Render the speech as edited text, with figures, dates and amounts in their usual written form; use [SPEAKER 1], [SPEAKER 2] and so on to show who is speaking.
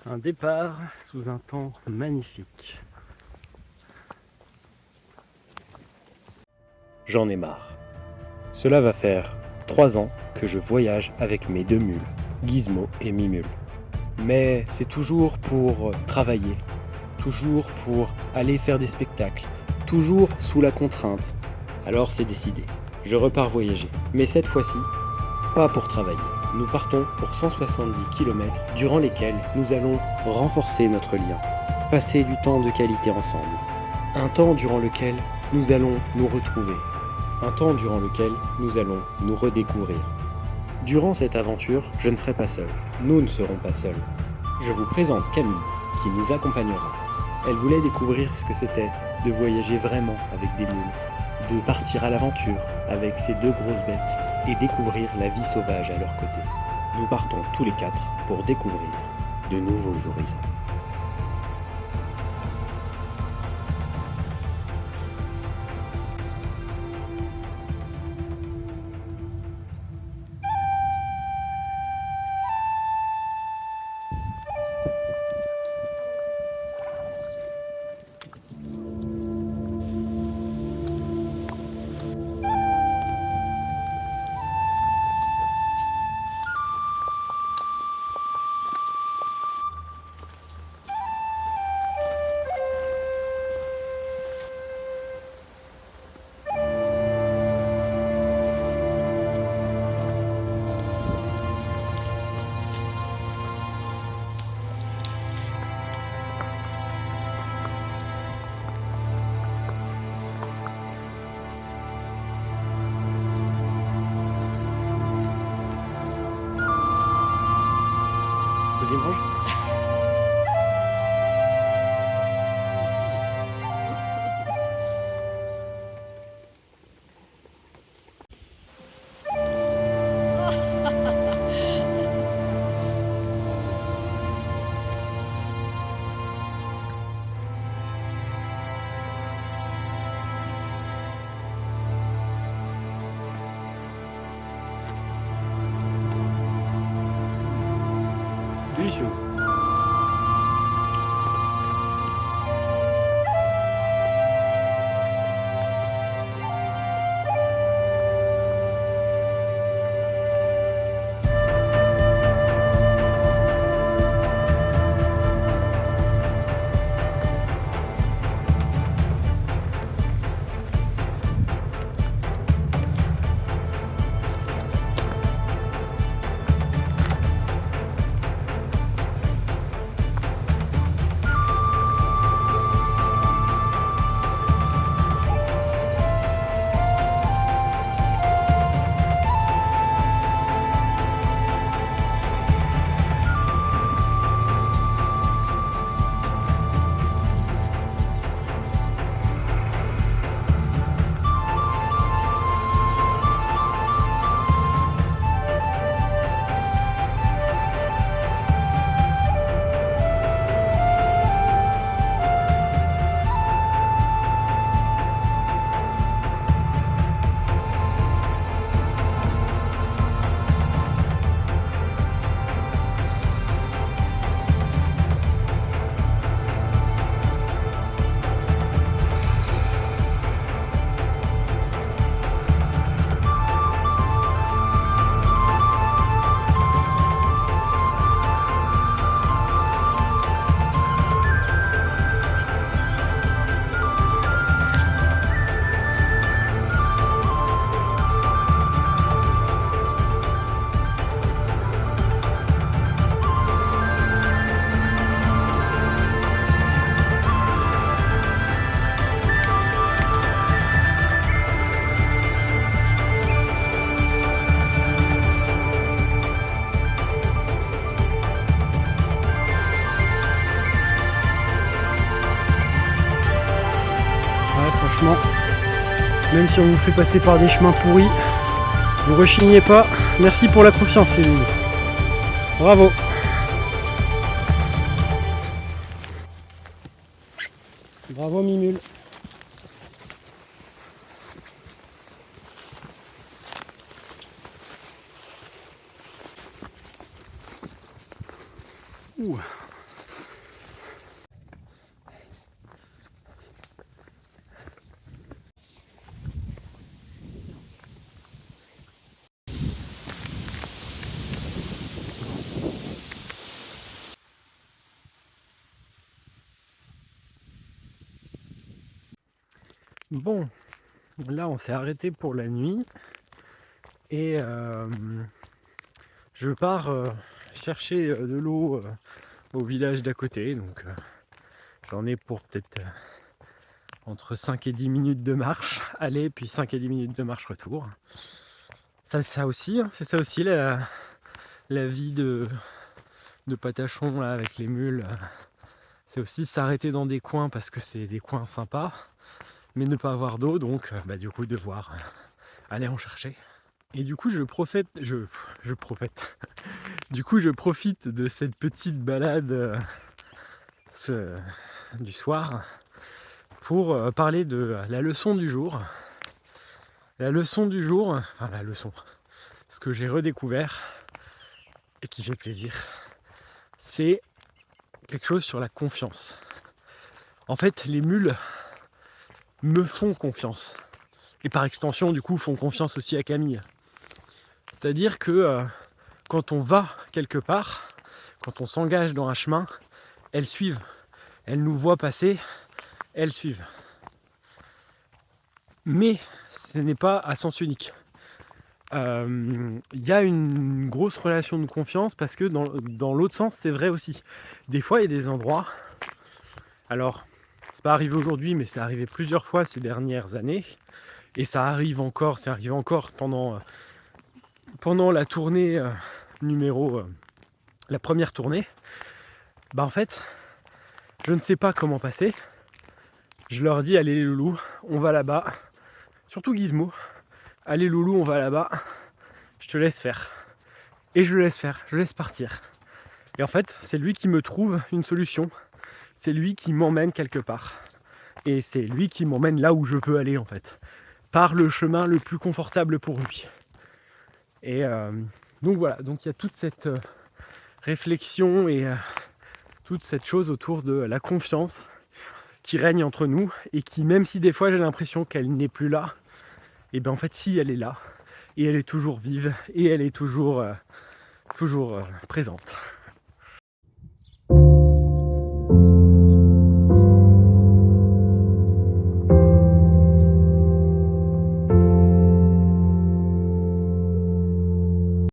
[SPEAKER 1] Un départ sous un temps magnifique.
[SPEAKER 2] J'en ai marre. Cela va faire 3 ans que je voyage avec mes 2 mules, Gizmo et Mimule. Mais c'est toujours pour travailler, toujours pour aller faire des spectacles, toujours sous la contrainte. Alors c'est décidé, je repars voyager. Mais cette fois-ci, pas pour travailler. Nous partons pour 170 km durant lesquels nous allons renforcer notre lien, passer du temps de qualité ensemble. Un temps durant lequel nous allons nous retrouver. Un temps durant lequel nous allons nous redécouvrir. Durant cette aventure, je ne serai pas seul. Nous ne serons pas seuls. Je vous présente Camille, qui nous accompagnera. Elle voulait découvrir ce que c'était de voyager vraiment avec des mules, de partir à l'aventure avec ces 2 grosses bêtes et découvrir la vie sauvage à leur côté. Nous partons tous les 4 pour découvrir de nouveaux horizons.
[SPEAKER 1] Deuxième range. Délicieux. Ouais, franchement, même si on vous fait passer par des chemins pourris, vous rechignez pas. Merci pour la confiance, les loups. Bravo. Bravo, Mimule. Ouh. Bon, là on s'est arrêté pour la nuit et je pars chercher de l'eau au village d'à côté. Donc j'en ai pour peut-être entre 5 et 10 minutes de marche aller, puis 5 et 10 minutes de marche retour. Ça aussi, hein, c'est ça aussi la vie de Patachon là, avec les mules. C'est aussi s'arrêter dans des coins parce que c'est des coins sympas, mais ne pas avoir d'eau, donc du coup devoir aller en chercher. Et du coup je profite du coup je profite de cette petite balade du soir pour parler de la leçon du jour. La leçon du jour, enfin la leçon, ce que j'ai redécouvert et qui fait plaisir, c'est quelque chose sur la confiance. En fait, les mules me font confiance. Et par extension, du coup, font confiance aussi à Camille. C'est-à-dire que quand on va quelque part, quand on s'engage dans un chemin, elles suivent. Elles nous voient passer, elles suivent. Mais ce n'est pas à sens unique. Y a une grosse relation de confiance parce que dans l'autre sens, c'est vrai aussi. Des fois, il y a des endroits... Alors, c'est pas arrivé aujourd'hui, mais c'est arrivé plusieurs fois ces dernières années. Et ça arrive encore, c'est arrivé encore pendant la tournée la première tournée. En fait, je ne sais pas comment passer. Je leur dis, allez les loulous, on va là-bas. Surtout Gizmo. Allez loulou, on va là-bas. Je te laisse faire. Et je le laisse faire, je laisse partir. Et en fait, c'est lui qui me trouve une solution. C'est lui qui m'emmène quelque part. Et c'est lui qui m'emmène là où je veux aller en fait. Par le chemin le plus confortable pour lui. Et donc voilà, donc il y a toute cette réflexion et toute cette chose autour de la confiance qui règne entre nous et qui, même si des fois j'ai l'impression qu'elle n'est plus là, et bien en fait si, elle est là et elle est toujours vive et elle est toujours présente.